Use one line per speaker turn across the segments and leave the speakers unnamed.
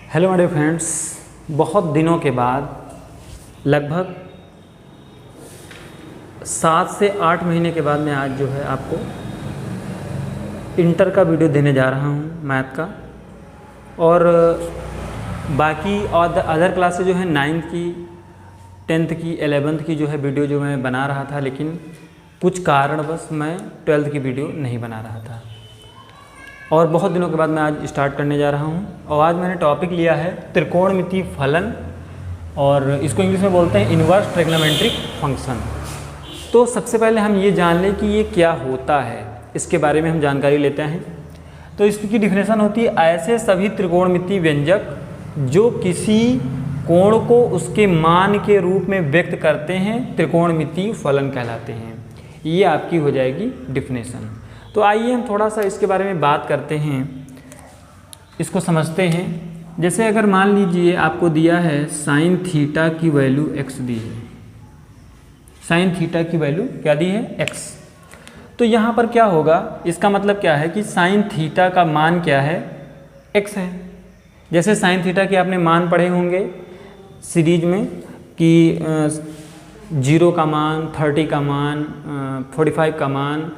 Hello my dear friends, बहुत दिनों के बाद लगभग 7 से 8 महीने के बाद मैं आज जो है आपको इंटर का वीडियो देने जा रहा हूँ मैथ का। और बाकी और अदर क्लासेस जो है 9th की 10th की 11th की जो है वीडियो जो मैं बना रहा था, लेकिन कुछ कारणवश मैं 12th की वीडियो नहीं बना रहा था और बहुत दिनों के बाद मैं आज स्टार्ट करने जा रहा हूँ। और आज मैंने टॉपिक लिया है त्रिकोणमितीय फलन, और इसको इंग्लिश में बोलते हैं इन्वर्स ट्रिग्नोमेट्रिक फंक्शन। तो सबसे पहले हम ये जान लें कि ये क्या होता है, इसके बारे में हम जानकारी लेते हैं। तो इसकी डिफिनेशन होती है ऐसे सभी त्रिकोणमितीय व्यंजक जो किसी कोण को उसके मान के रूप में व्यक्त करते हैं त्रिकोणमितीय फलन कहलाते हैं। ये आपकी हो जाएगी डिफिनेशन। तो आइए हम थोड़ा सा इसके बारे में बात करते हैं, इसको समझते हैं। जैसे अगर मान लीजिए आपको दिया है साइन थीटा की वैल्यू x दी है, साइन थीटा की वैल्यू क्या दी है x। तो यहाँ पर क्या होगा, इसका मतलब क्या है कि साइन थीटा का मान क्या है x है। जैसे साइन थीटा के आपने मान पढ़े होंगे सीरीज में कि 0 का मान, 30 का मान, 45 का मान,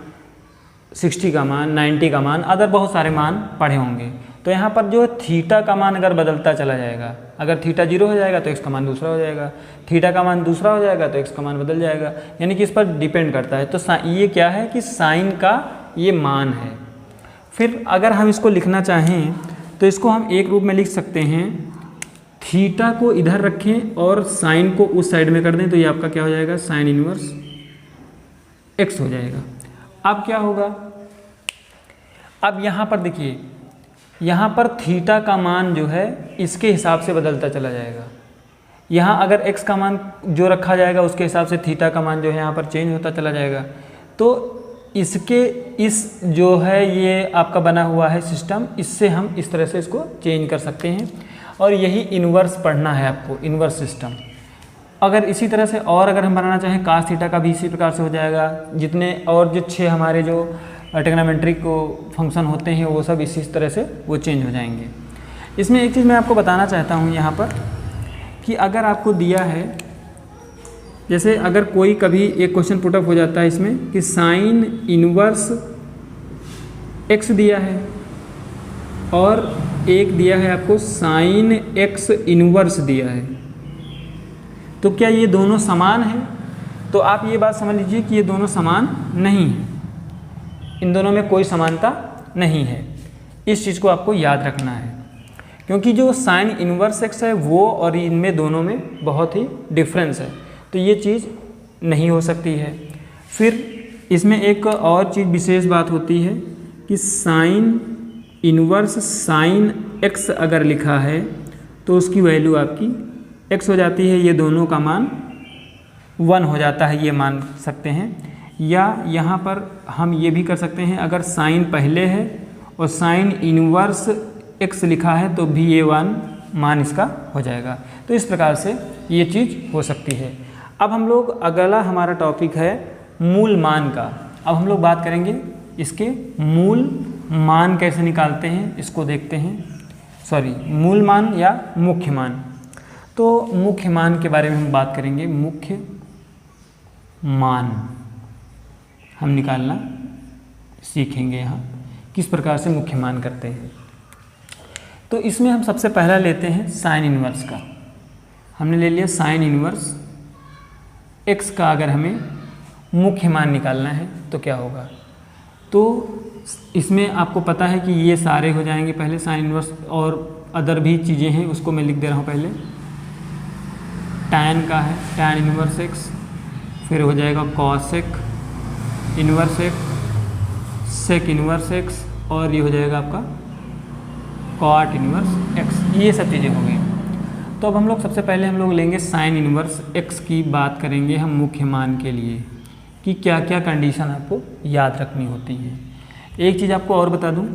60 का मान, 90 का मान, अदर बहुत सारे मान पढ़े होंगे। तो यहाँ पर जो थीटा का मान अगर बदलता चला जाएगा, अगर थीटा 0 हो जाएगा तो x का मान दूसरा हो जाएगा, थीटा का मान दूसरा हो जाएगा तो x का मान बदल जाएगा, यानी कि इस पर डिपेंड करता है। तो ये क्या है कि साइन का ये मान है। फिर अगर हम इसको लिखना चाहें तो इसको हम एक रूप में लिख सकते हैं, थीटा को इधर रखें और साइन को उस साइड में कर दें, तो ये आपका क्या हो जाएगा साइन इनवर्स x हो जाएगा। अब क्या होगा, अब यहाँ पर देखिए, यहाँ पर थीटा का मान जो है इसके हिसाब से बदलता चला जाएगा। यहाँ अगर x का मान जो रखा जाएगा उसके हिसाब से थीटा का मान जो है यहाँ पर चेंज होता चला जाएगा। तो इसके इस जो है ये आपका बना हुआ है सिस्टम, इससे हम इस तरह से इसको चेंज कर सकते हैं। और यही इन्वर्स पढ़ना है आपको, इन्वर्स सिस्टम। अगर इसी तरह से और अगर हम बनाना चाहें कास थीटा का भी इसी प्रकार से हो जाएगा। जितने और जो 6 हमारे जो ट्रिग्नोमेट्रिक फंक्शन होते हैं वो सब इसी तरह से वो चेंज हो जाएंगे। इसमें एक चीज़ मैं आपको बताना चाहता हूँ यहाँ पर कि अगर आपको दिया है, जैसे अगर कोई कभी एक क्वेश्चन पुटअप हो जाता है इसमें कि साइन इनवर्स x दिया है और एक दिया है आपको साइन x इनवर्स दिया है, तो क्या ये दोनों समान हैं? तो आप ये बात समझ लीजिए कि ये दोनों समान नहीं हैं, इन दोनों में कोई समानता नहीं है। इस चीज़ को आपको याद रखना है, क्योंकि जो साइन इनवर्स x है वो और इनमें दोनों में बहुत ही डिफरेंस है, तो ये चीज़ नहीं हो सकती है। फिर इसमें एक और चीज़ विशेष बात होती है कि साइन इनवर्स साइन x अगर लिखा है तो उसकी वैल्यू आपकी x हो जाती है, ये दोनों का मान 1 हो जाता है, ये मान सकते हैं। या यहाँ पर हम ये भी कर सकते हैं, अगर साइन पहले है और साइन इनवर्स x लिखा है तो भी ये 1 मान इसका हो जाएगा। तो इस प्रकार से ये चीज़ हो सकती है। अब हम लोग अगला हमारा टॉपिक है मूल मान का। अब हम लोग बात करेंगे इसके मूल मान कैसे निकालते हैं, इसको देखते हैं। मूल मान या मुख्य मान। तो मुख्य मान के बारे में हम बात करेंगे। मुख्य मान हम निकालना सीखेंगे, यहाँ किस प्रकार से मुख्य मान करते हैं। तो इसमें हम सबसे पहला लेते हैं साइन इनवर्स का। हमने ले लिया साइन इनवर्स x का। अगर हमें मुख्य मान निकालना है तो क्या होगा, तो इसमें आपको पता है कि ये सारे हो जाएंगे पहले साइन इनवर्स, और अदर भी चीज़ें हैं उसको मैं लिख दे रहा हूँ पहले। टैन का है टैन इनवर्स x, फिर हो जाएगा cosec inverse x, sec inverse x, और ये हो जाएगा आपका कॉट इनवर्स x। ये सब चीज़ें हो गई। तो अब हम लोग सबसे पहले हम लोग लेंगे साइन इनवर्स x की बात करेंगे हम मुख्य मान के लिए कि क्या क्या कंडीशन आपको याद रखनी होती है। एक चीज़ आपको और बता दूं,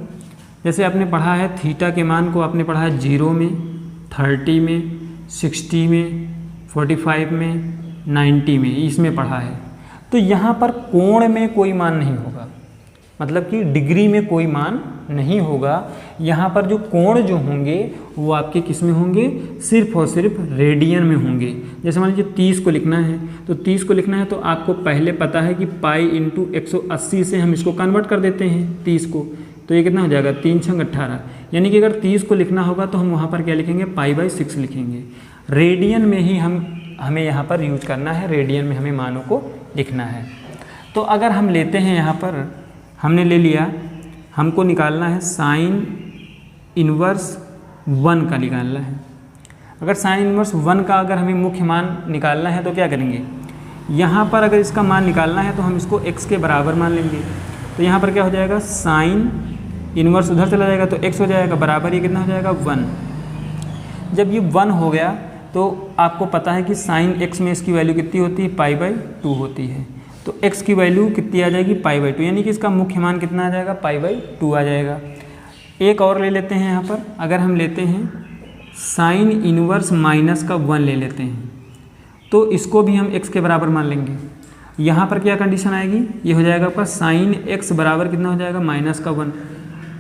जैसे आपने पढ़ा है थीटा के मान को आपने पढ़ा है 0 में, 30 में, 60 में, 45 में, 90 में, इसमें पढ़ा है। तो यहाँ पर कोण में कोई मान नहीं होगा, मतलब कि डिग्री में कोई मान नहीं होगा। यहाँ पर जो कोण जो होंगे वो आपके किस में होंगे, सिर्फ और सिर्फ रेडियन में होंगे। जैसे मान लीजिए 30 को लिखना है, तो 30 को लिखना है तो आपको पहले पता है कि पाई इंटू 180 से हम इसको कन्वर्ट कर देते हैं 30 को, तो ये कितना हो जाएगा 3 × 18। यानी कि अगर 30 को लिखना होगा तो हम वहाँ पर क्या लिखेंगे, π/6 लिखेंगे। रेडियन में ही हमें यहाँ पर यूज करना है, रेडियन में हमें मानों को लिखना है। तो अगर हम लेते हैं यहाँ पर हमने ले लिया, हमको निकालना है साइन इन्वर्स 1 का निकालना है। अगर साइन इन्वर्स 1 का अगर हमें मुख्य मान निकालना है तो क्या करेंगे, यहाँ पर अगर इसका मान निकालना है तो हम इसको x के बराबर मान लेंगे। तो यहाँ पर क्या हो जाएगा, साइन इन्वर्स उधर चला जाएगा तो x हो जाएगा बराबर, ये कितना हो जाएगा 1। जब ये 1 हो गया तो आपको पता है कि साइन x में इसकी वैल्यू कितनी होती है, π/2 होती है। तो x की वैल्यू कितनी आ जाएगी, π/2, यानी कि इसका मुख्य मान कितना आ जाएगा, π/2 आ जाएगा। एक और ले लेते हैं यहाँ पर, अगर हम लेते हैं साइन इन्वर्स -1 ले लेते हैं तो इसको भी हम x के बराबर मान लेंगे। यहाँ पर क्या कंडीशन आएगी, ये हो जाएगा आपका साइन x बराबर कितना हो जाएगा, -1।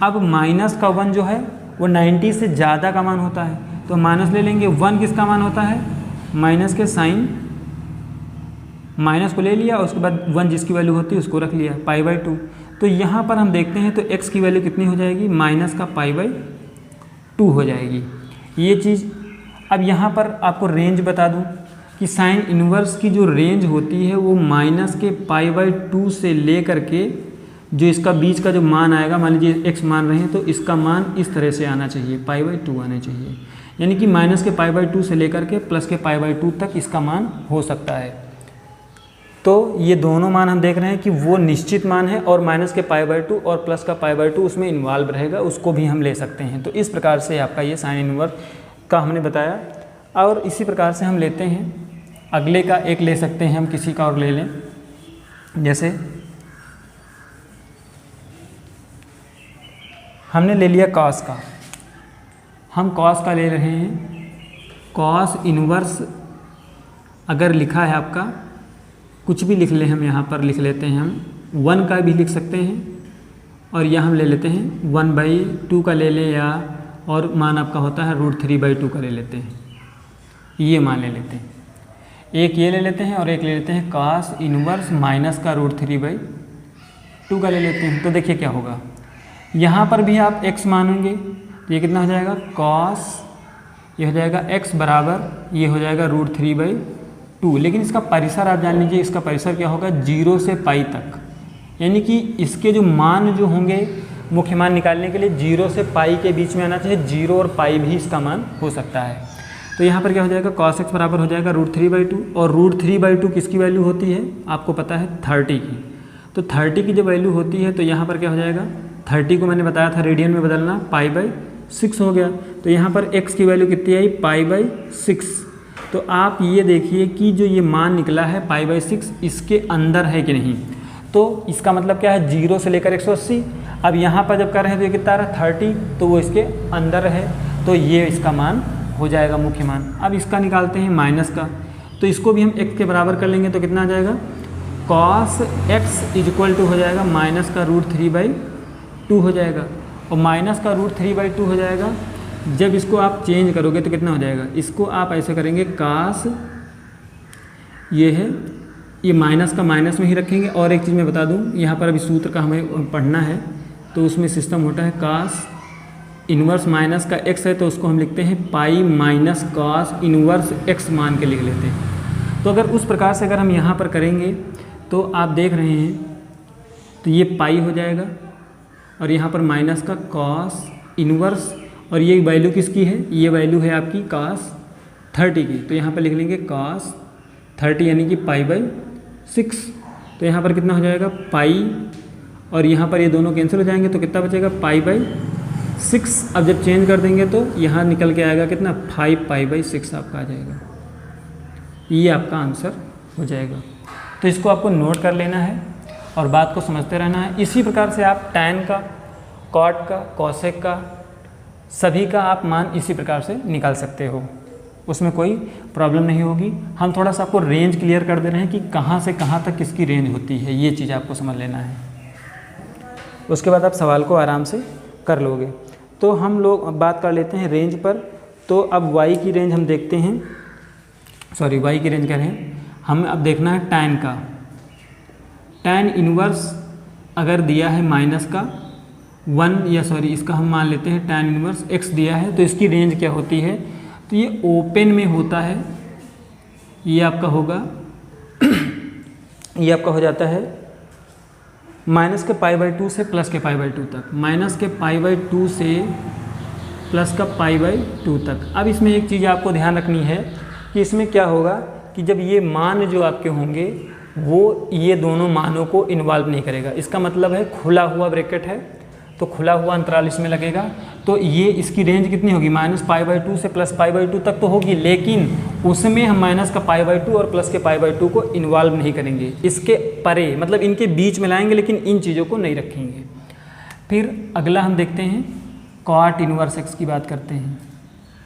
अब -1 जो है वो 90 से ज़्यादा का मान होता है तो माइनस ले लेंगे। 1 किसका मान होता है, माइनस के साइन, माइनस को ले लिया और उसके बाद 1 जिसकी वैल्यू होती है उसको रख लिया, π/2। तो यहाँ पर हम देखते हैं तो x की वैल्यू कितनी हो जाएगी, -π/2 हो जाएगी ये चीज़। अब यहाँ पर आपको रेंज बता दूँ कि साइन इन्वर्स की जो रेंज होती है वो -π/2 से ले करके जो इसका बीच का जो मान आएगा, मान लीजिए x मान रहे हैं तो इसका मान इस तरह से आना चाहिए, π/2 आना चाहिए। यानी कि -π/2 से लेकर के +π/2 तक इसका मान हो सकता है। तो ये दोनों मान हम देख रहे हैं कि वो निश्चित मान है और -π/2 और +π/2 उसमें इन्वॉल्व रहेगा, उसको भी हम ले सकते हैं। तो इस प्रकार से आपका ये साइन इन्वर्स का हमने बताया। और इसी प्रकार से हम लेते हैं अगले का, एक ले सकते हैं हम, किसी का और ले लें। जैसे हमने ले लिया कॉस का, हम कॉस का ले रहे हैं। कॉस इन्वर्स अगर लिखा है आपका, कुछ भी लिख लें, हम यहाँ पर लिख लेते हैं, हम 1 का भी लिख सकते हैं और यहाँ हम ले लेते हैं 1/2 का ले लें, या और मान आपका होता है √3/2 का ले लेते हैं, ये मान ले लेते हैं। एक ये ले लेते हैं और एक ले लेते हैं कॉस इन्वर्स माइनस का √3/2 का ले लेते हैं। तो देखिए क्या होगा, यहाँ पर भी आप x मानेंगे तो ये कितना हो जाएगा, कॉस, ये हो जाएगा x बराबर, ये हो जाएगा √3/2। लेकिन इसका परिसर आप जान लीजिए, इसका परिसर क्या होगा, 0 से π तक। यानी कि इसके जो मान जो होंगे मुख्य मान निकालने के लिए 0 से π के बीच में आना चाहिए, 0 और π भी इसका मान हो सकता है। तो यहाँ पर क्या हो जाएगा, cos x बराबर हो जाएगा √3/2, और √3/2 किसकी वैल्यू होती है, आपको पता है 30 की। तो 30 की जब वैल्यू होती है तो यहाँ पर क्या हो जाएगा, 30 को मैंने बताया था रेडियन में बदलना, π/6 हो गया। तो यहाँ पर x की वैल्यू कितनी आई, π/6। तो आप ये देखिए कि जो ये मान निकला है π/6 इसके अंदर है कि नहीं। तो इसका मतलब क्या है, 0 से लेकर 180। अब यहाँ पर जब कर रहे हैं तो ये कितना रहा, 30, तो वो इसके अंदर है, तो ये इसका मान हो जाएगा मुख्य मान। अब इसका निकालते हैं माइनस का, तो इसको भी हम x के बराबर कर लेंगे तो कितना आ जाएगा, cos x इक्वल टू हो जाएगा माइनस का √3/2 हो जाएगा, और माइनस का √3/2 हो जाएगा। जब इसको आप चेंज करोगे तो कितना हो जाएगा, इसको आप ऐसे करेंगे, कास ये है, ये माइनस का माइनस में ही रखेंगे। और एक चीज़ मैं बता दूं, यहाँ पर अभी सूत्र का हमें पढ़ना है तो उसमें सिस्टम होता है कास इन्वर्स माइनस का x है तो उसको हम लिखते हैं pi minus cos inverse x मान के लिख लेते हैं। तो अगर उस प्रकार से अगर हम यहाँ पर करेंगे तो आप देख रहे हैं तो ये पाई हो जाएगा और यहाँ पर माइनस का कॉस इन्वर्स, और ये वैल्यू किसकी है, ये वैल्यू है आपकी cos 30 की। तो यहाँ पर लिख लेंगे cos 30 यानी कि π/6। तो यहाँ पर कितना हो जाएगा, पाई, और यहाँ पर ये दोनों कैंसिल हो जाएंगे तो कितना बचेगा, π/6। अब जब चेंज कर देंगे तो यहाँ निकल के आएगा कितना, 5π/6 आपका आ जाएगा। ये आपका आंसर हो जाएगा। तो इसको आपको नोट कर लेना है और बात को समझते रहना है। इसी प्रकार से आप tan का, cot का, cosec का, सभी का आप मान इसी प्रकार से निकाल सकते हो, उसमें कोई प्रॉब्लम नहीं होगी। हम थोड़ा सा आपको रेंज क्लियर कर दे रहे हैं कि कहाँ से कहाँ तक किसकी रेंज होती है, ये चीज़ आपको समझ लेना है। उसके बाद आप सवाल को आराम से कर लोगे। तो हम लोग बात कर लेते हैं रेंज पर। तो अब y की रेंज हम देखते हैं, सॉरी y की रेंज कह रहे हैं, हमें अब देखना है tan का। tan इनवर्स अगर दिया है माइनस का 1 या सॉरी इसका हम मान लेते हैं tan इनवर्स x दिया है, तो इसकी रेंज क्या होती है, तो ये ओपन में होता है, ये आपका होगा ये आपका हो जाता है माइनस के π/2 से प्लस के π/2 तक, माइनस के π/2 से प्लस का π/2 तक। अब इसमें एक चीज़ आपको ध्यान रखनी है कि इसमें क्या होगा कि जब ये मान जो आपके होंगे वो ये दोनों मानों को इन्वॉल्व नहीं करेगा। इसका मतलब है खुला हुआ ब्रैकेट है तो खुला हुआ अंतराल इसमें लगेगा, तो ये इसकी रेंज कितनी होगी, माइनस π/2 से प्लस π/2 तक तो होगी, लेकिन उसमें हम माइनस का π/2 और प्लस के π/2 को इन्वॉल्व नहीं करेंगे। इसके परे मतलब इनके बीच में लाएंगे, लेकिन इन चीज़ों को नहीं रखेंगे। फिर अगला हम देखते हैं cot इनवर्स x की बात करते हैं।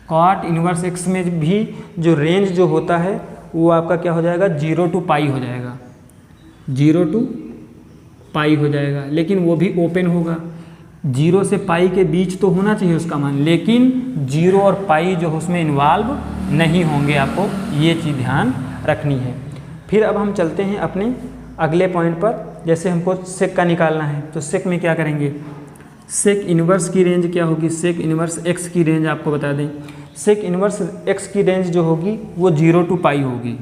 cot इनवर्स x में भी जो रेंज जो होता है वो आपका क्या हो जाएगा, 0 to π हो जाएगा, 0 to π हो जाएगा, लेकिन वो भी ओपन होगा। 0 से π के बीच तो होना चाहिए उसका मान, लेकिन 0 और π जो उसमें इन्वॉल्व नहीं होंगे, आपको ये चीज़ ध्यान रखनी है। फिर अब हम चलते हैं अपने अगले पॉइंट पर। जैसे हमको सेक का निकालना है तो सेक में क्या करेंगे, सेक इन्वर्स की रेंज क्या होगी, सेक इन्वर्स x की रेंज आपको बता दें, सेक इन्वर्स x की रेंज जो होगी वो 0 to π होगी,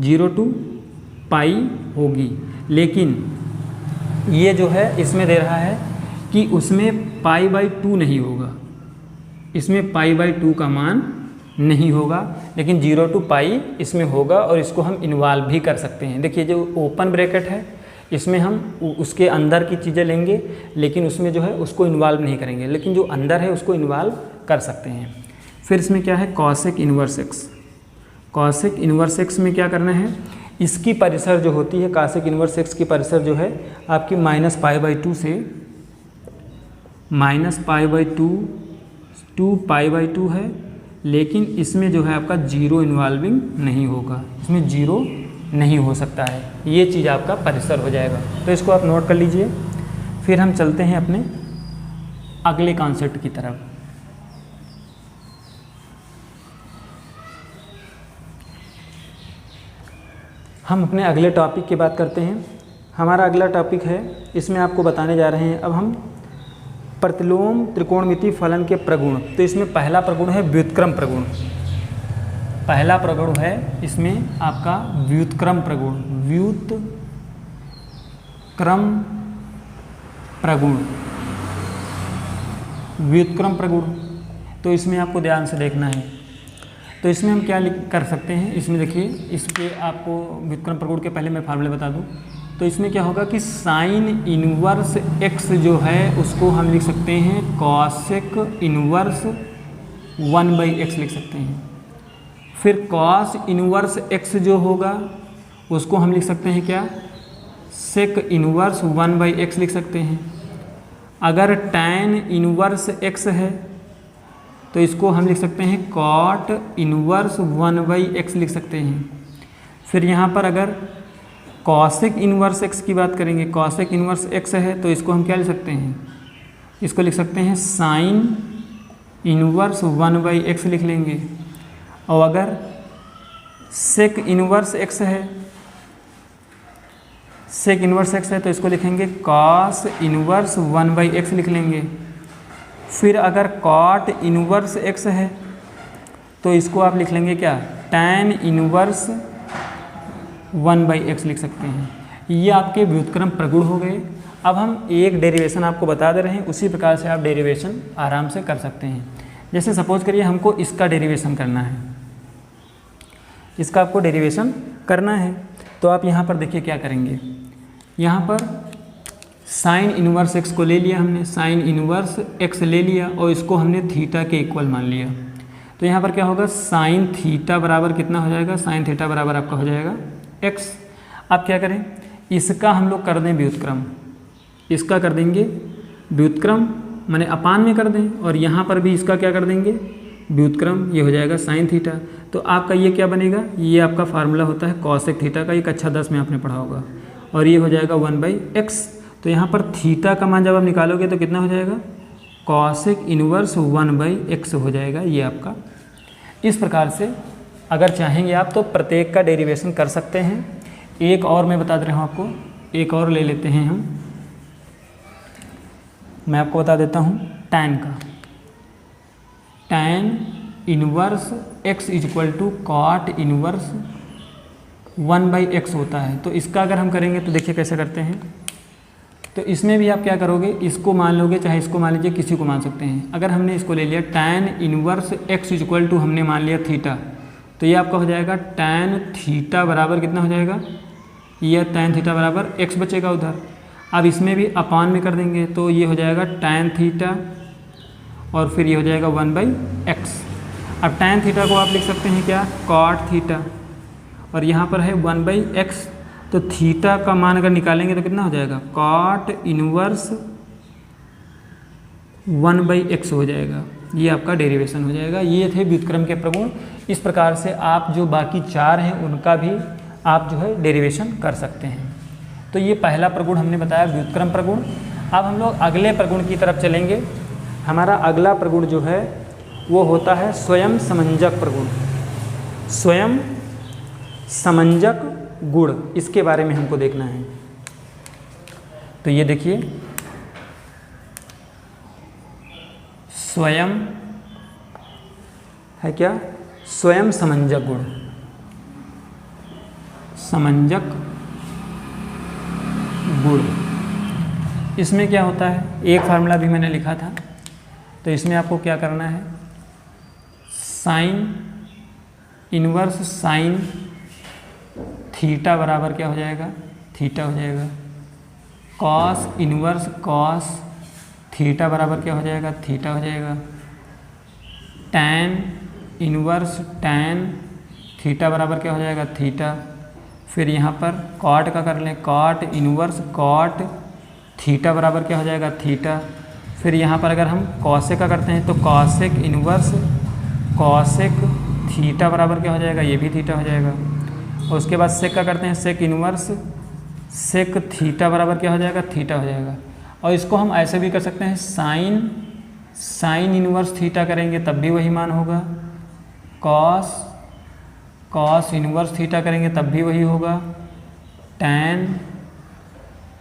0 to π होगी, लेकिन ये जो है इसमें दे रहा है कि उसमें π/2 नहीं होगा, इसमें π/2 का मान नहीं होगा, लेकिन 0 to π इसमें होगा और इसको हम इन्वॉल्व भी कर सकते हैं। देखिए जो ओपन ब्रैकेट है इसमें हम उसके अंदर की चीज़ें लेंगे, लेकिन उसमें जो है उसको इन्वॉल्व नहीं करेंगे, लेकिन जो अंदर है उसको इन्वॉल्व कर सकते हैं। फिर इसमें क्या है, cosec inverse x। Cosec inverse x में क्या करना है, इसकी परिसर जो होती है, कॉसेक इन्वर्स x की परिसर जो है आपकी माइनस π/2 से माइनस π/2 टू π/2 है, लेकिन इसमें जो है आपका 0 इन्वॉल्विंग नहीं होगा, इसमें 0 नहीं हो सकता है, ये चीज़ आपका परिसर हो जाएगा। तो इसको आप नोट कर लीजिए। फिर हम चलते हैं अपने अगले कॉन्सेप्ट की तरफ। हम अपने अगले टॉपिक की बात करते हैं। हमारा अगला टॉपिक है, इसमें आपको बताने जा रहे हैं अब हम प्रतिलोम त्रिकोणमितीय फलन के प्रगुण। तो इसमें पहला प्रगुण है व्युत्क्रम प्रगुण, पहला प्रगुण है इसमें आपका व्युत्क्रम प्रगुण, व्युत्क्रम प्रगुण, व्युत्क्रम प्रगुण। तो इसमें आपको ध्यान से देखना है। तो इसमें हम क्या कर सकते हैं, इसमें देखिए, इसके आपको व्युत्क्रम प्रगुण के पहले मैं फार्मूले बता दूं। तो इसमें क्या होगा कि साइन इनवर्स x जो है उसको हम लिख सकते हैं कॉसेक इनवर्स 1/x लिख सकते हैं। फिर कॉस इनवर्स x जो होगा उसको हम लिख सकते हैं क्या, सेक इनवर्स 1/x लिख सकते हैं। अगर tan इनवर्स x है तो इसको हम लिख सकते हैं कॉट इनवर्स 1/x लिख सकते हैं। फिर यहाँ पर अगर कॉसेक इनवर्स x की बात करेंगे, कॉसेक इनवर्स x है तो इसको हम क्या लिख सकते हैं, इसको लिख सकते हैं साइन इनवर्स 1/x लिख लेंगे। और अगर सेक इनवर्स x है, सेक इनवर्स x है तो इसको लिखेंगे कॉस इनवर्स 1/x लिख लेंगे। फिर अगर कॉट इनवर्स x है तो इसको आप लिख लेंगे क्या, tan इनवर्स 1/x लिख सकते हैं। ये आपके व्युत्क्रम प्रगुण हो गए। अब हम एक डेरिवेशन आपको बता दे रहे हैं, उसी प्रकार से आप डेरिवेशन आराम से कर सकते हैं। जैसे सपोज करिए हमको इसका डेरिवेशन करना है, इसका आपको डेरिवेशन करना है, तो आप यहाँ पर देखिए क्या करेंगे। यहाँ पर साइन इनवर्स x को ले लिया हमने, साइन इनवर्स x ले लिया और इसको हमने थीटा के इक्वल मान लिया। तो यहाँ पर क्या होगा, साइन थीटा बराबर कितना हो जाएगा, साइन थीटा बराबर आपका हो जाएगा x। आप क्या करें, इसका हम लोग कर दें व्युत्क्रम, इसका कर देंगे व्युत्क्रम माने अपान में कर दें, और यहाँ पर भी इसका क्या कर देंगे व्युत्क्रम, ये हो जाएगा साइन थीटा। तो आपका ये क्या बनेगा, ये आपका फार्मूला होता है कॉसेक थीटा का, एक अच्छा 10 में आपने पढ़ा होगा, और ये हो जाएगा 1/x। तो यहाँ पर थीटा का मान जब आप निकालोगे तो कितना हो जाएगा, कॉसेक इनवर्स 1/x हो जाएगा ये आपका। इस प्रकार से अगर चाहेंगे आप तो प्रत्येक का डेरिवेशन कर सकते हैं। एक और मैं बता दे रहा हूँ आपको, एक और ले लेते हैं हम, मैं आपको बता देता हूँ tan का। tan inverse x equal to cot inverse 1/x होता है। तो इसका अगर हम करेंगे तो देखिए कैसे करते हैं। तो इसमें भी आप क्या करोगे, इसको मान लोगे, चाहे इसको मान लीजिए, किसी को मान सकते हैं। अगर हमने इसको ले लिया tan inverse x equal to हमने मान लिया थीटा, तो ये आपका हो जाएगा tan थीटा बराबर कितना हो जाएगा, ये tan थीटा बराबर x बचेगा उधर। अब इसमें भी अपान में कर देंगे तो ये हो जाएगा tan थीटा और फिर ये हो जाएगा 1/x। अब tan थीटा को आप लिख सकते हैं क्या, cot थीटा, और यहाँ पर है 1/x। तो थीटा का मान अगर निकालेंगे तो कितना हो जाएगा, cot इनवर्स 1/x हो जाएगा। ये आपका डेरिवेशन हो जाएगा। ये थे व्युत्क्रम के प्रगुण। इस प्रकार से आप जो बाकी 4 हैं उनका भी आप जो है डेरिवेशन कर सकते हैं। तो ये पहला प्रगुण हमने बताया, व्युत्क्रम प्रगुण। अब हम लोग अगले प्रगुण की तरफ चलेंगे। हमारा अगला प्रगुण जो है वो होता है स्वयं समंजक प्रगुण। स्वयं समंजक गुण, इसके बारे में हमको देखना है। तो ये देखिए, स्वयं है क्या, स्वयं समंजक गुण। समंजक गुण, इसमें क्या होता है, एक फार्मूला भी मैंने लिखा था। तो इसमें आपको क्या करना है, साइन इनवर्स साइन थीटा बराबर क्या हो जाएगा, थीटा हो जाएगा। कॉस इनवर्स कॉस थीटा बराबर क्या हो जाएगा, थीटा हो जाएगा। टैन इनवर्स टैन थीटा बराबर क्या हो जाएगा, थीटा। फिर यहाँ पर कॉट का कर लें, कॉट इनवर्स कॉट थीटा बराबर क्या हो जाएगा, थीटा। फिर यहाँ पर अगर हम कॉसेक का करते हैं तो कॉसेक इनवर्स कॉसेक थीटा बराबर क्या हो जाएगा, ये भी थीटा हो जाएगा। और उसके बाद सेक का करते हैं, सेक इनवर्स सेक थीटा बराबर क्या हो जाएगा, थीटा हो जाएगा। और इसको हम ऐसे भी कर सकते हैं, साइन साइन इनवर्स थीटा करेंगे तब भी वही मान होगा। कॉस कॉस इनवर्स थीटा करेंगे तब भी वही होगा। टैन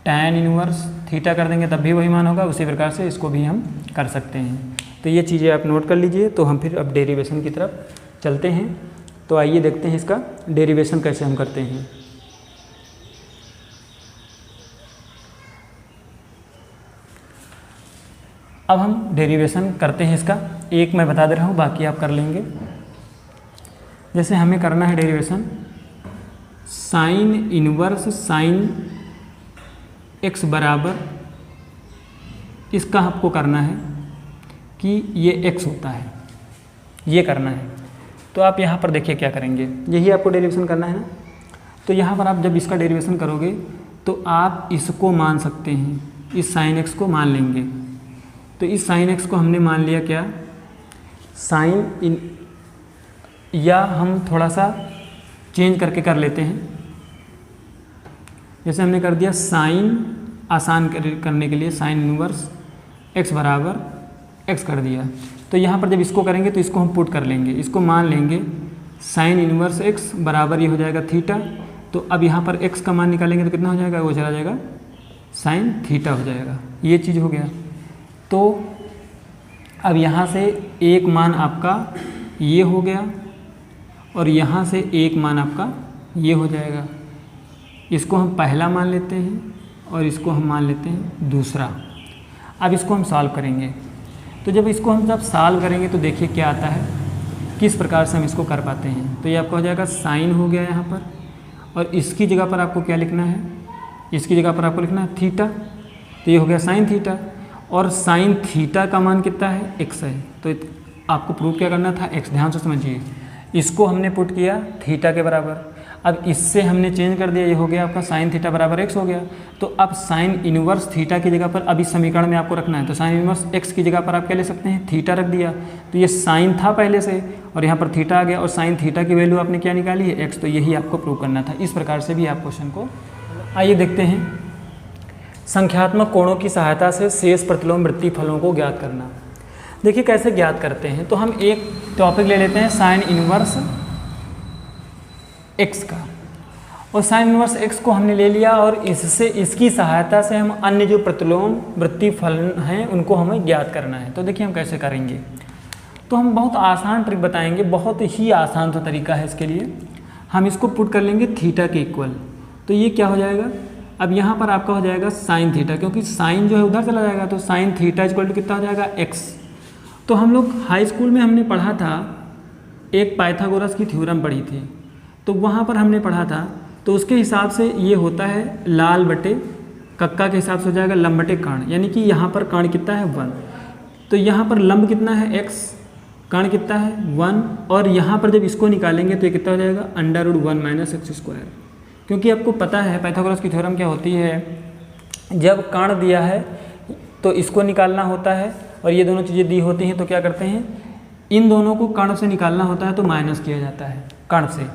टैन इनवर्स थीटा कर देंगे तब भी वही मान होगा। उसी प्रकार से इसको भी हम कर सकते हैं। तो ये चीज़ें आप नोट कर लीजिए। तो हम फिर अब डेरिवेशन की तरफ चलते हैं। तो आइए देखते हैं इसका डेरिवेशन कैसे हम करते हैं। अब हम डेरिवेशन करते हैं इसका, एक मैं बता दे रहा हूँ, बाकी आप कर लेंगे। जैसे हमें करना है derivation sine inverse sine x बराबर, इसका आपको करना है कि ये एक्स होता है, ये करना है। तो आप यहाँ पर देखिए क्या करेंगे, यही आपको डेरिवेशन करना है ना। तो यहाँ पर आप जब इसका डेरिवेशन करोगे तो आप इसको मान सकते हैं, इस साइन एक्स को मान लेंगे। तो इस साइन एक्स को हमने मान लिया क्या, साइन इन, या हम थोड़ा सा चेंज करके कर लेते हैं। जैसे हमने कर दिया साइन, आसान करने के लिए साइन इनवर्स एक्स बराबर एक्स कर दिया। तो यहाँ पर जब इसको करेंगे तो इसको हम पुट कर लेंगे, इसको मान लेंगे साइन इनवर्स एक्स बराबर ये हो जाएगा थीटा। तो अब यहाँ पर एक्स का मान निकालेंगे तो कितना हो जाएगा, वो चला जाएगा साइन थीटा हो जाएगा। ये चीज़ हो गया। तो अब यहाँ से एक मान आपका ये हो गया और यहाँ से एक मान आपका ये हो जाएगा। इसको हम पहला मान लेते हैं और इसको हम मान लेते हैं दूसरा। अब इसको हम सॉल्व करेंगे। तो जब इसको हम जब सॉल्व करेंगे तो देखिए क्या आता है, किस प्रकार से हम इसको कर पाते हैं। तो ये आपका हो जाएगा साइन हो गया यहाँ पर, और इसकी जगह पर आपको क्या लिखना है, इसकी जगह पर आपको लिखना है थीटा। तो ये हो गया साइन थीटा, और साइन थीटा का मान कितना है, एक्स है। तो आपको प्रूव क्या करना था, एक्स। ध्यान से समझिए, इसको हमने पुट किया थीटा के बराबर। अब इससे हमने चेंज कर दिया, ये हो गया आपका साइन थीटा बराबर एक्स हो गया। तो अब साइन इनवर्स थीटा की जगह पर अब इस समीकरण में आपको रखना है। तो साइन इनवर्स एक्स की जगह पर आप क्या ले सकते हैं, थीटा रख दिया। तो ये साइन था पहले से और यहाँ पर थीटा आ गया, और साइन थीटा की वैल्यू आपने क्या निकाली है, एक्स। तो यही आपको प्रूव करना था। इस प्रकार से भी आप क्वेश्चन को, आइए देखते हैं। संख्यात्मक कोणों की सहायता से शेष प्रतिलोम वृत्तीय फलों को ज्ञात करना। देखिए कैसे ज्ञात करते हैं, तो हम एक टॉपिक ले लेते हैं साइन इनवर्स एक्स का, और साइन इनवर्स एक्स को हमने ले लिया और इसकी सहायता से हम अन्य जो प्रतिलोम वृत्तीय फल हैं उनको हमें ज्ञात करना है। तो देखिए हम कैसे करेंगे, तो हम बहुत आसान ट्रिक बताएंगे, बहुत ही आसान सा तरीका है इसके लिए। हम इसको पुट कर लेंगे थीटा के इक्वल, तो ये क्या हो जाएगा, अब यहाँ पर आपका हो जाएगा साइन थीटा, क्योंकि साइन जो है उधर चला जाएगा, तो साइन थीटा इक्वल टू कितना हो जाएगा एक्स। तो हम लोग हाई स्कूल में हमने पढ़ा था, एक पाइथागोरस की थ्योरम पढ़ी थी, तो वहाँ पर हमने पढ़ा था, तो उसके हिसाब से ये होता है लाल बटे कक्का के हिसाब से हो जाएगा लंब बटे कर्ण, यानी कि यहाँ पर कर्ण कितना है 1, तो यहाँ पर लंब कितना है x, कर्ण कितना है 1, और यहाँ पर जब इसको निकालेंगे तो ये कितना हो जाएगा √1 - x²। क्योंकि आपको पता है पाइथागोरस की थ्योरम क्या होती है, जब कर्ण दिया है तो इसको निकालना होता है और ये दोनों चीज़ें दी होती हैं, तो क्या करते हैं इन दोनों को कर्ण से निकालना होता है, तो माइनस किया जाता है कर्ण से।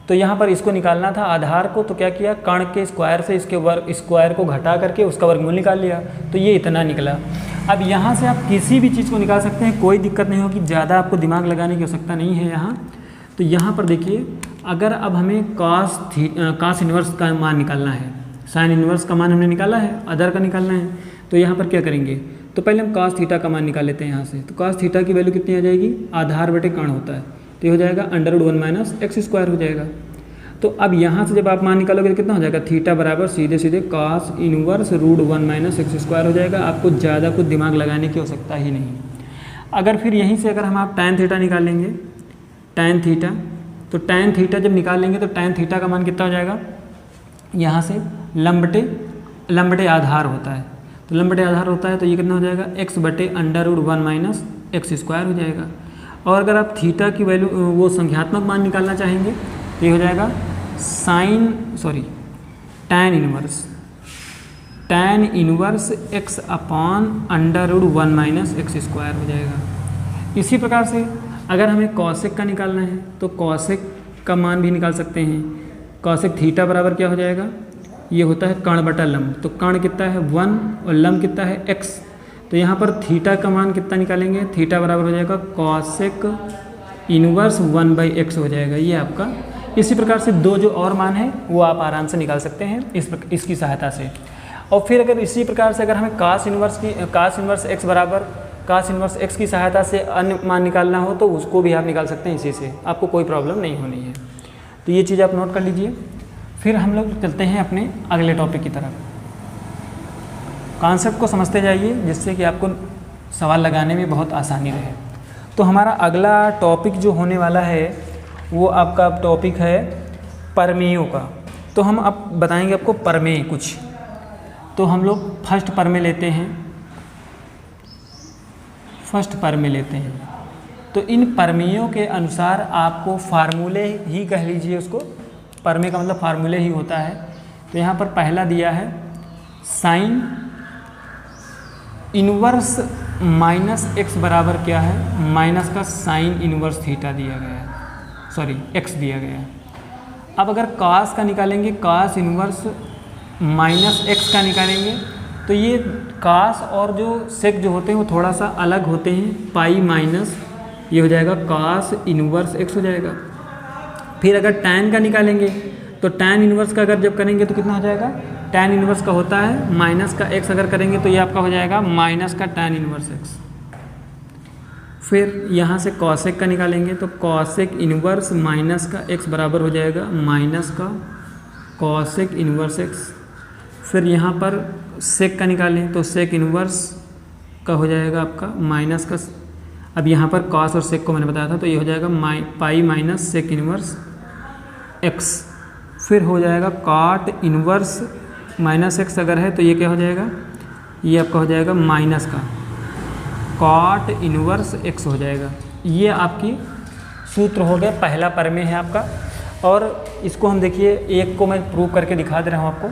तो यहाँ पर इसको निकालना था आधार को, तो क्या किया कर्ण के स्क्वायर से इसके वर्ग स्क्वायर को घटा करके उसका वर्गमूल निकाल लिया, तो ये इतना निकला। अब यहाँ से आप किसी भी चीज़ को निकाल सकते हैं, कोई दिक्कत नहीं होगी, ज़्यादा आपको दिमाग लगाने की आवश्यकता नहीं है यहाँ। तो यहाँ पर देखिए अगर अब हमें कॉस इन्वर्स का मान निकालना है, साइन इन्वर्स का मान हमने निकाला है, अदर का निकालना है, तो यहाँ पर क्या करेंगे, तो पहले हम कॉस थीटा का मान निकाल लेते हैं यहाँ से। तो कॉस थीटा की वैल्यू कितनी आ जाएगी, आधार बटे कर्ण होता है, तो ये हो जाएगा √1 - x² हो जाएगा। तो अब यहाँ से जब आप मान निकालोगे तो कितना हो जाएगा, थीटा बराबर सीधे सीधे कॉस इनवर्स √1 - x² हो जाएगा। आपको ज़्यादा कुछ दिमाग लगाने की आवश्यकता ही नहीं। अगर फिर यहीं से अगर हम आप tan थीटा निकालेंगे, tan थीटा, तो tan थीटा जब निकालेंगे तो tan थीटा का मान कितना हो जाएगा, यहाँ से लंब बटे आधार होता है, तो लंब बटे आधार होता है, तो ये कितना हो जाएगा x बटे √1 - x² हो जाएगा। और अगर आप थीटा की वैल्यू वो संख्यात्मक मान निकालना चाहेंगे तो ये हो जाएगा tan inverse x upon √1 - x² हो जाएगा। इसी प्रकार से अगर हमें कॉसेक का निकालना है तो कॉसेक का मान भी निकाल सकते हैं। कॉसेक थीटा बराबर क्या हो जाएगा, ये होता है कर्ण बटा लंब, तो कर्ण कितना है 1 और लंब कितना है x, तो यहाँ पर थीटा का मान कितना निकालेंगे, थीटा बराबर हो जाएगा कॉसेक इनवर्स 1/x हो जाएगा ये आपका। इसी प्रकार से दो जो और मान है वो आप आराम से निकाल सकते हैं इसकी सहायता से। और फिर अगर इसी प्रकार से अगर हमें cos इनवर्स x की सहायता से अन्य मान निकालना हो तो उसको भी आप निकाल सकते हैं इसी से, आपको कोई प्रॉब्लम नहीं होनी है। तो ये चीज़ आप नोट कर लीजिए। फिर हम लोग चलते हैं अपने अगले टॉपिक की तरफ। कॉन्सेप्ट को समझते जाइए जिससे कि आपको सवाल लगाने में बहुत आसानी रहे। तो हमारा अगला टॉपिक जो होने वाला है वो आपका टॉपिक है परमेयों का। तो हम अब बताएंगे आपको परमेय कुछ। तो हम लोग फर्स्ट परमेय लेते हैं। तो इन परमेयों के अनुसार आपको फार्मूले ही कह लीजिए उसको, परमेय का मतलब फार्मूले ही होता है। तो यहाँ पर पहला दिया है साइन इनवर्स -x बराबर क्या है, माइनस का साइन इनवर्स थीटा दिया गया है, x दिया गया है। अब अगर cos का निकालेंगे, cos इनवर्स -x का निकालेंगे, तो ये cos और जो sec जो होते हैं वो थोड़ा सा अलग होते हैं, पाई माइनस ये हो जाएगा cos इनवर्स x हो जाएगा। फिर अगर tan का निकालेंगे तो tan इनवर्स का अगर जब करेंगे तो कितना हो जाएगा, tan इनवर्स का होता है माइनस का x अगर करेंगे तो ये आपका हो जाएगा माइनस का tan इनवर्स x। फिर यहाँ से कॉसेक का निकालेंगे तो कॉसेक इनवर्स माइनस का x बराबर हो जाएगा माइनस का कॉसेक इनवर्स x। फिर यहाँ पर सेक का निकालें तो सेक इनवर्स का हो जाएगा आपका माइनस का, अब यहाँ पर कॉस और सेक को मैंने बताया था, तो ये हो जाएगा pi minus sec inverse x। फिर हो जाएगा कॉट इनवर्स -x अगर है तो ये क्या हो जाएगा, ये आपका हो जाएगा माइनस का कॉट इनवर्स x हो जाएगा। ये आपकी सूत्र हो गया, पहला परमेय है आपका। और इसको हम देखिए एक को मैं प्रूव करके दिखा दे रहा हूँ आपको,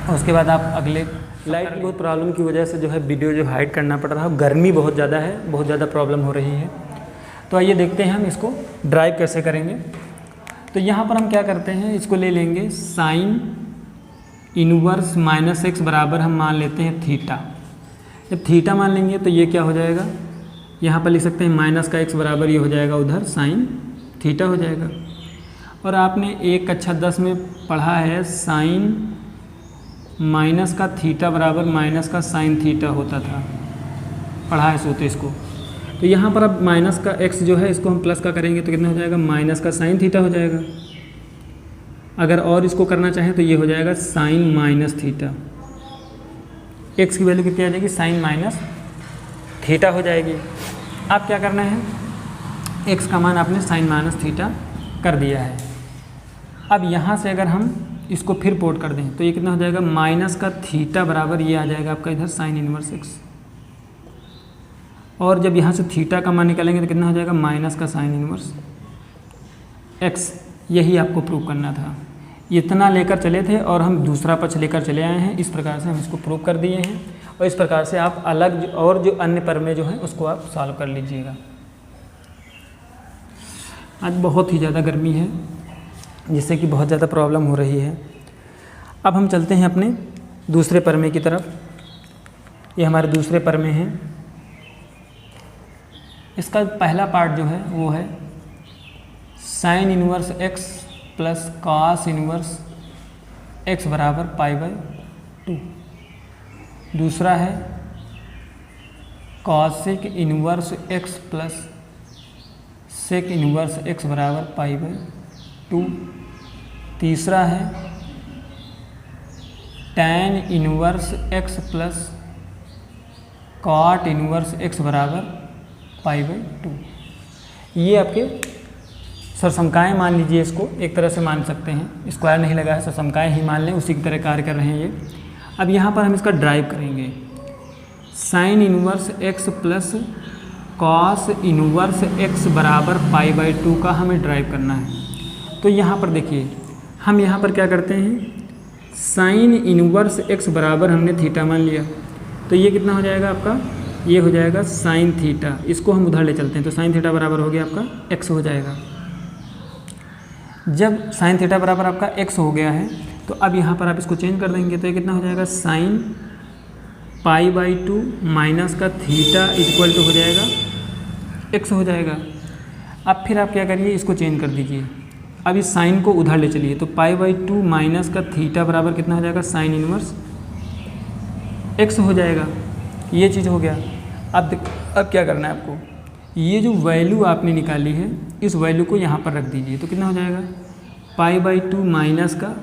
और उसके बाद आप अगले। लाइट की बहुत प्रॉब्लम की वजह से जो है वीडियो जो हाइड करना पड़ रहा है, गर्मी बहुत ज़्यादा है, बहुत ज़्यादा प्रॉब्लम हो रही है। तो आइए देखते हैं हम इसको ड्राइव कैसे करेंगे। तो यहाँ पर हम क्या करते हैं, इसको ले लेंगे साइन इनवर्स माइनस एक्स बराबर हम मान लेते हैं थीटा। जब थीटा मान लेंगे तो ये क्या हो जाएगा, यहाँ पर लिख सकते हैं माइनस का एक्स बराबर ये हो जाएगा उधर साइन थीटा हो जाएगा। और आपने एक कक्षा 10 में पढ़ा है साइन माइनस का थीटा बराबर माइनस का साइन थीटा होता था, पढ़ा है सो तो इसको। तो यहाँ पर अब माइनस का एक्स जो है इसको हम प्लस का करेंगे तो कितना हो जाएगा, माइनस का साइन थीटा हो जाएगा। अगर और इसको करना चाहें तो ये हो जाएगा साइन माइनस थीटा। एक्स की वैल्यू कितनी आ जाएगी, साइन माइनस थीटा हो जाएगी। अब क्या करना है, एक्स का मान आपने साइन माइनस थीटा कर दिया है। अब यहाँ से अगर हम इसको फिर पोर्ट कर दें तो ये कितना हो जाएगा, माइनस का थीटा बराबर ये आ जाएगा आपका इधर साइन इनवर्स एक्स। और जब यहाँ से थीटा का मान निकालेंगे तो कितना हो जाएगा, माइनस का साइन इनवर्स एक्स। यही आपको प्रूव करना था। इतना लेकर चले थे और हम दूसरा पक्ष लेकर चले आए हैं। इस प्रकार से हम इसको प्रूव कर दिए हैं और इस प्रकार से आप अलग और जो अन्य प्रमेय जो हैं उसको आप सॉल्व कर लीजिएगा। आज बहुत ही ज़्यादा गर्मी है जिससे कि बहुत ज़्यादा प्रॉब्लम हो रही है। अब हम चलते हैं अपने दूसरे प्रमेय की तरफ। ये हमारे दूसरे प्रमेय हैं। इसका पहला पार्ट जो है वो है sine inverse X plus cos inverse X बराबर पाई बाई 2। दूसरा है cosec inverse X plus sec inverse X बराबर पाई बाई 2। तीसरा है tan inverse X plus cot inverse X बराबर पाई बाई 2। ये आपके सरसमकाएँ मान लीजिए, इसको एक तरह से मान सकते हैं। स्क्वायर नहीं लगा है, सरसमकाएँ ही मान लें, उसी की तरह कार्य कर रहे हैं ये। अब यहाँ पर हम इसका ड्राइव करेंगे। Sign inverse X plus cos inverse X बराबर पाई बाई 2 का हमें ड्राइव करना है। तो यहाँ पर देखिए, हम यहाँ पर क्या करते हैं, साइन इनवर्स एक्स बराबर हमने थीटा मान लिया। तो ये कितना हो जाएगा आपका, ये हो जाएगा साइन थीटा। इसको हम उधर ले चलते हैं तो साइन थीटा बराबर हो गया आपका एक्स हो जाएगा। जब साइन थीटा बराबर आपका एक्स हो गया है तो अब यहाँ पर आप इसको चेंज कर देंगे तो ये कितना हो जाएगा, साइन पाई बाई 2 माइनस का थीटा इक्वल टू हो जाएगा एक्स हो जाएगा। अब फिर आप क्या करिए, इसको चेंज कर दीजिए। अब इस साइन को उधर ले चलिए तो पाई बाई 2 माइनस का थीटा बराबर कितना हो जाएगा, साइन इनवर्स एक्स हो जाएगा। ये चीज़ हो गया। अब क्या करना है आपको, ये जो वैल्यू आपने निकाली है इस वैल्यू को यहाँ पर रख दीजिए तो कितना हो जाएगा, पाई बाई 2 माइनस का,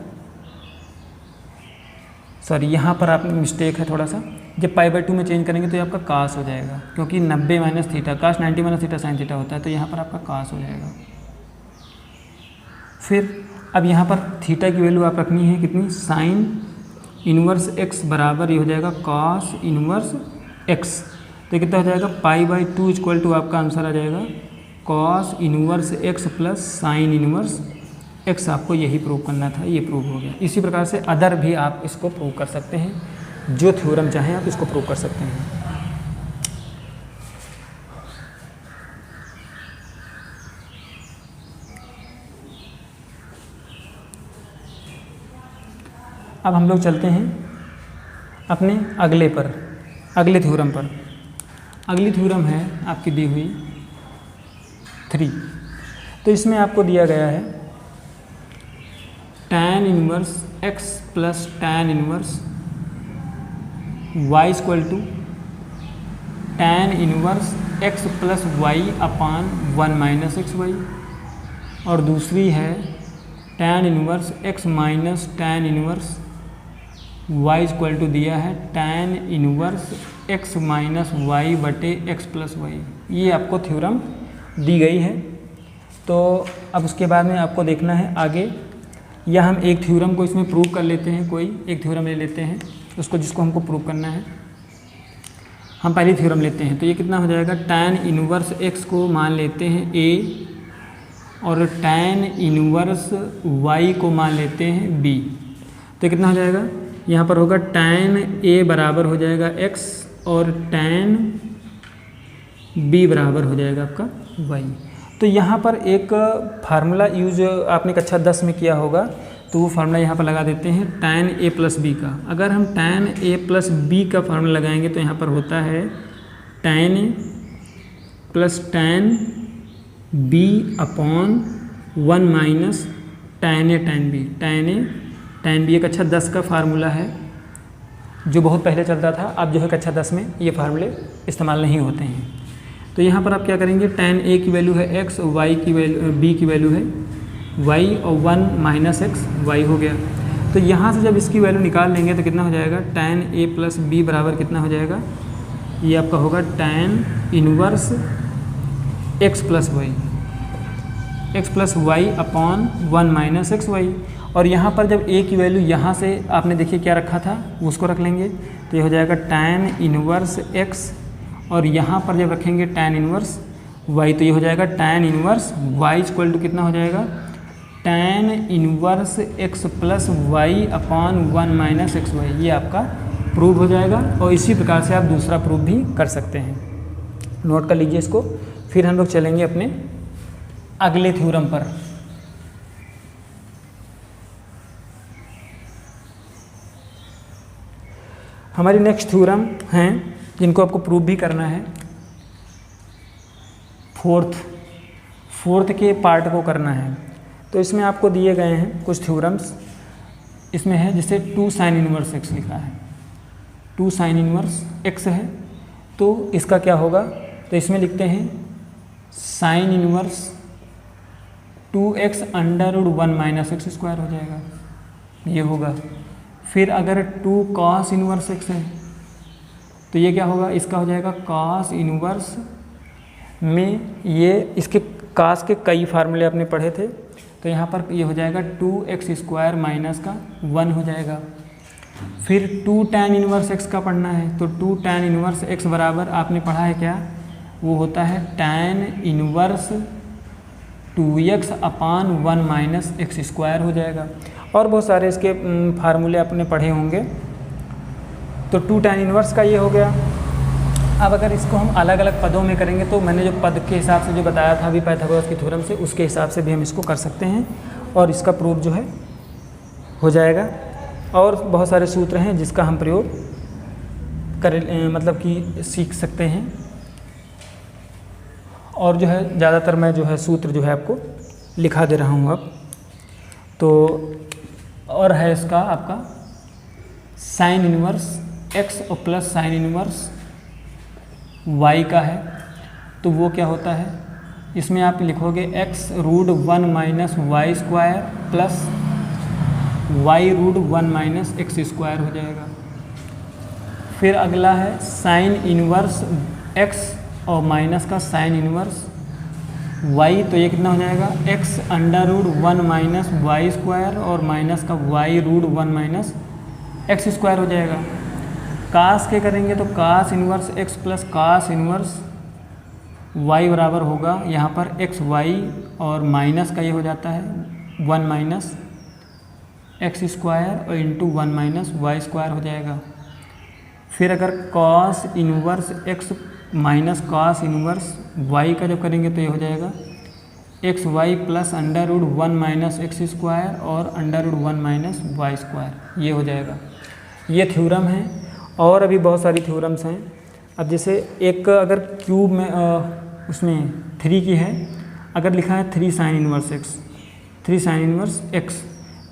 सॉरी यहाँ पर आप मिस्टेक है थोड़ा सा, जब पाई बाई 2 में चेंज करेंगे तो ये आपका कास हो जाएगा, क्योंकि 90 minus theta cos 90 minus theta sine theta होता है, तो यहाँ पर आपका कास हो जाएगा। फिर अब यहाँ पर थीटा की वैल्यू आप रखनी है कितनी, साइन इनवर्स एक्स बराबर ये हो जाएगा कॉस इनवर्स एक्स। तो कितना हो जाएगा, पाई बाई 2 इक्वल टू आपका आंसर आ जाएगा cos inverse X plus sign inverse x. आपको यही प्रूव करना था, ये प्रूव हो गया। इसी प्रकार से अदर भी आप इसको प्रूव कर सकते हैं, जो थ्योरम चाहें आप इसको प्रूव कर सकते हैं। अब हम लोग चलते हैं अपने अगले थ्योरम पर। अगली थ्योरम है आपकी दी हुई 3। तो इसमें आपको दिया गया है tan inverse X plus tan inverse Y equal to tan inverse X plus Y upon 1 minus X Y. और दूसरी है tan inverse X minus tan inverse Y equal to दिया है tan inverse X minus Y बटे X plus Y. ये आपको theorem दी गई है। तो अब उसके बाद में आपको देखना है आगे, या हम एक थ्योरम को इसमें प्रूव कर लेते हैं, कोई एक थ्योरम ले लेते हैं उसको, जिसको हमको प्रूव करना है। हम पहली थ्योरम लेते हैं तो ये कितना हो जाएगा, टैन इनवर्स एक्स को मान लेते हैं ए और टैन इनवर्स वाई को मान लेते हैं बी। तो कितना हो जाएगा, यहाँ पर होगा टैन ए बराबर हो जाएगा एक्स और टैन बी बराबर हो जाएगा आपका वाई। तो यहाँ पर एक फार्मूला यूज आपने कक्षा 10 में किया होगा, तो वो फार्मूला यहाँ पर लगा देते हैं tan a प्लस बी का। अगर हम tan a प्लस बी का फार्मूला लगाएंगे तो यहाँ पर होता है tan a plus tan b upon 1 minus tan a tan b। tan b एक कक्षा 10 का फार्मूला है जो बहुत पहले चलता था। अब जो है कक्षा 10 में ये फार्मूले इस्तेमाल नहीं होते हैं। तो यहाँ पर आप क्या करेंगे, tan a की वैल्यू है x, y की वैल्यू b की वैल्यू है y और 1 माइनस x y हो गया। तो यहाँ से जब इसकी वैल्यू निकाल लेंगे तो कितना हो जाएगा, tan a प्लस बी बराबर कितना हो जाएगा, ये आपका होगा tan inverse x plus Y upon 1 minus X Y. और यहाँ पर जब a की वैल्यू यहाँ से आपने देखिए क्या रखा था उसको रख लेंगे तो ये हो जाएगा tan इनवर्स x, और यहाँ पर जब रखेंगे tan इनवर्स y तो ये हो जाएगा tan inverse y equal to कितना हो जाएगा, tan inverse x plus Y upon 1 minus X Y. ये आपका प्रूव हो जाएगा। और इसी प्रकार से आप दूसरा प्रूव भी कर सकते हैं। नोट कर लीजिए इसको। फिर हम लोग चलेंगे अपने अगले थ्योरम पर। हमारी नेक्स्ट थ्योरम हैं जिनको आपको प्रूव भी करना है। फोर्थ के पार्ट को करना है। तो इसमें आपको दिए गए हैं कुछ थ्योरम्स। इसमें है जिसे 2 साइन इनवर्स x लिखा है, 2 साइन इनवर्स x है। तो इसका क्या होगा, तो इसमें लिखते हैं sine inverse 2x under root 1 minus x square हो जाएगा, ये होगा। फिर अगर 2 कॉस इनवर्स x है तो ये क्या होगा, इसका हो जाएगा कॉस इनवर्स में, ये इसके कॉस के कई फार्मूले आपने पढ़े थे। तो यहाँ पर ये हो जाएगा 2x स्क्वायर माइनस का 1 हो जाएगा। फिर 2 tan इनवर्स x का पढ़ना है। तो 2 tan इनवर्स x बराबर आपने पढ़ा है क्या, वो होता है tan इनवर्स 2x अपान 1 माइनस एक्स स्क्वायर हो जाएगा। और बहुत सारे इसके फार्मूले आपने पढ़े होंगे। तो 2 tan इनवर्स का ये हो गया। अब अगर इसको हम अलग अलग पदों में करेंगे तो मैंने जो पद के हिसाब से जो बताया था अभी पाइथागोरस की थ्योरम से, उसके हिसाब से भी हम इसको कर सकते हैं और इसका प्रूफ जो है हो जाएगा। और बहुत सारे सूत्र हैं जिसका हम प्रयोग मतलब कि सीख सकते हैं। और जो है ज़्यादातर मैं जो है सूत्र जो है आपको लिखा दे रहा हूँ अब। तो और है इसका आपका साइन इनवर्स x और प्लस साइन इनवर्स y का है। तो वो क्या होता है, इसमें आप लिखोगे x root 1 minus y square plus y root 1 minus x square हो जाएगा। फिर अगला है साइन इनवर्स x और माइनस का साइन इनवर्स y। तो ये कितना हो जाएगा, x under root 1 minus y square और माइनस का y root 1 minus x square हो जाएगा। कास के करेंगे तो cos inverse x plus cos inverse y बराबर होगा यहाँ पर एक्स वाई और माइनस का ये हो जाता है 1 माइनस एक्स स्क्वायर और इंटू 1 माइनस वाई स्क्वायर हो जाएगा। फिर अगर cos inverse x minus cos inverse y का जब करेंगे तो ये हो जाएगा x y plus under root 1 minus x square और under root 1 minus y square, ये हो जाएगा। ये थ्योरम है। और अभी बहुत सारी थ्योरम्स हैं। अब जैसे एक अगर क्यूब में उसमें 3 की है, अगर लिखा है 3 sign inverse x, 3 sign inverse x,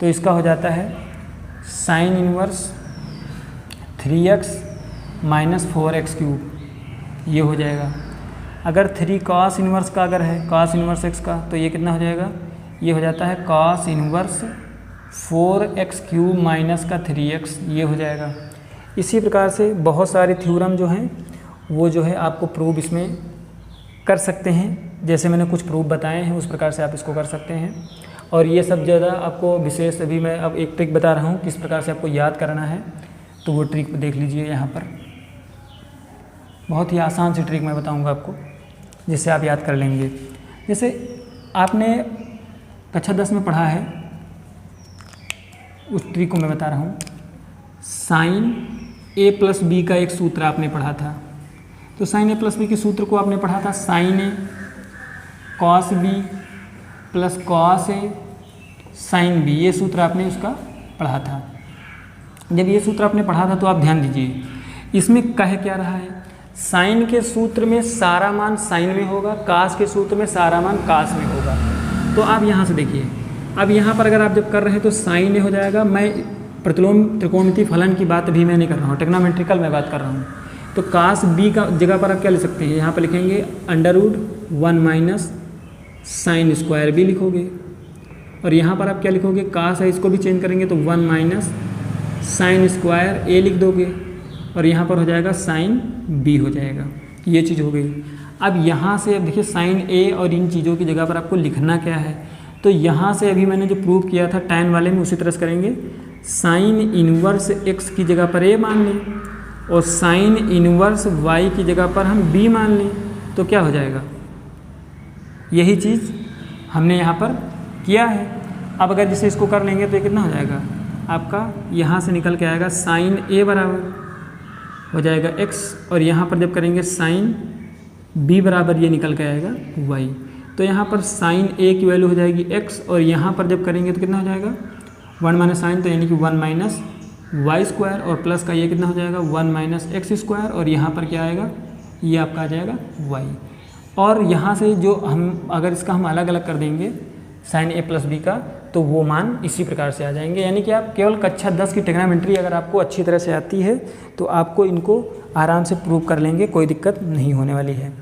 तो इसका हो जाता है sine inverse 3x minus 4x cube, ये हो जाएगा। अगर 3 कॉस इनवर्स का अगर है, कॉस इनवर्स x का, तो ये कितना हो जाएगा, ये हो जाता है cos inverse 4x cube minus का 3x, ये हो जाएगा। इसी प्रकार से बहुत सारे थ्योरम जो हैं वो जो है आपको प्रूव इसमें कर सकते हैं। जैसे मैंने कुछ प्रूफ बताए हैं उस प्रकार से आप इसको कर सकते हैं। और ये सब ज़्यादा आपको विशेष, अभी मैं अब एक ट्रिक बता रहा हूँ किस प्रकार से आपको याद करना है, तो वो ट्रिक देख लीजिए। यहाँ पर बहुत ही आसान सी ट्रिक मैं बताऊँगा आपको जिससे आप याद कर लेंगे। जैसे आपने कक्षा 10 में पढ़ा है, उस ट्रिक को मैं बता रहा हूँ। साइन a प्लस बी का एक सूत्र आपने पढ़ा था। तो साइन a प्लस बी के सूत्र को आपने पढ़ा था sine a cos b plus cos a sine B, ये सूत्र आपने उसका पढ़ा था। जब ये सूत्र आपने पढ़ा था तो आप ध्यान दीजिए, इसमें कह क्या रहा है, साइन के सूत्र में सारा मान साइन में होगा, कास के सूत्र में सारा मान कास में होगा। तो आप यहाँ से देखिए, अब यहाँ पर अगर आप जब कर रहे हैं तो साइन ए हो जाएगा। मैं प्रतिलोम त्रिकोणमितीय फलन की बात भी मैं नहीं कर रहा हूँ, टेक्नोमेट्रिकल मैं बात कर रहा हूँ। तो कास बी का जगह पर आप क्या लिख सकते हैं, यहाँ पर लिखेंगे √1 माइनस साइन स्क्वायर बी लिखोगे, और यहाँ पर आप क्या लिखोगे, कास है इसको भी चेंज करेंगे तो 1 माइनस साइन स्क्वायर ए लिख दोगे, और यहाँ पर हो जाएगा साइन बी हो जाएगा। ये चीज़ हो गई। अब यहाँ से अब देखिए साइन ए और इन चीज़ों की जगह पर आपको लिखना क्या है, तो यहाँ से अभी मैंने जो प्रूव किया था tan वाले में उसी तरह से करेंगे। साइन इनवर्स x की जगह पर a मान लें और साइन इनवर्स y की जगह पर हम b मान लें, तो क्या हो जाएगा, यही चीज़ हमने यहाँ पर किया है। अब अगर जैसे इसको कर लेंगे तो ये कितना हो जाएगा आपका, यहाँ से निकल के आएगा साइन a बराबर हो जाएगा x, और यहाँ पर जब करेंगे साइन b बराबर ये निकल के आएगा y। तो यहाँ पर साइन a की वैल्यू हो जाएगी x, और यहाँ पर जब करेंगे तो कितना हो जाएगा 1 माइनस साइन, तो यानी कि 1 माइनस वाई स्क्वायर, और प्लस का ये कितना हो जाएगा 1 माइनस एक्स स्क्वायर, और यहाँ पर क्या आएगा, ये आपका आ जाएगा y। और यहाँ से जो हम अगर इसका हम अलग अलग कर देंगे साइन a प्लस बी का, तो वो मान इसी प्रकार से आ जाएंगे। यानी कि आप केवल कक्षा 10 की ट्रिग्नोमेट्री अगर आपको अच्छी तरह से आती है तो आपको इनको आराम से प्रूव कर लेंगे, कोई दिक्कत नहीं होने वाली है।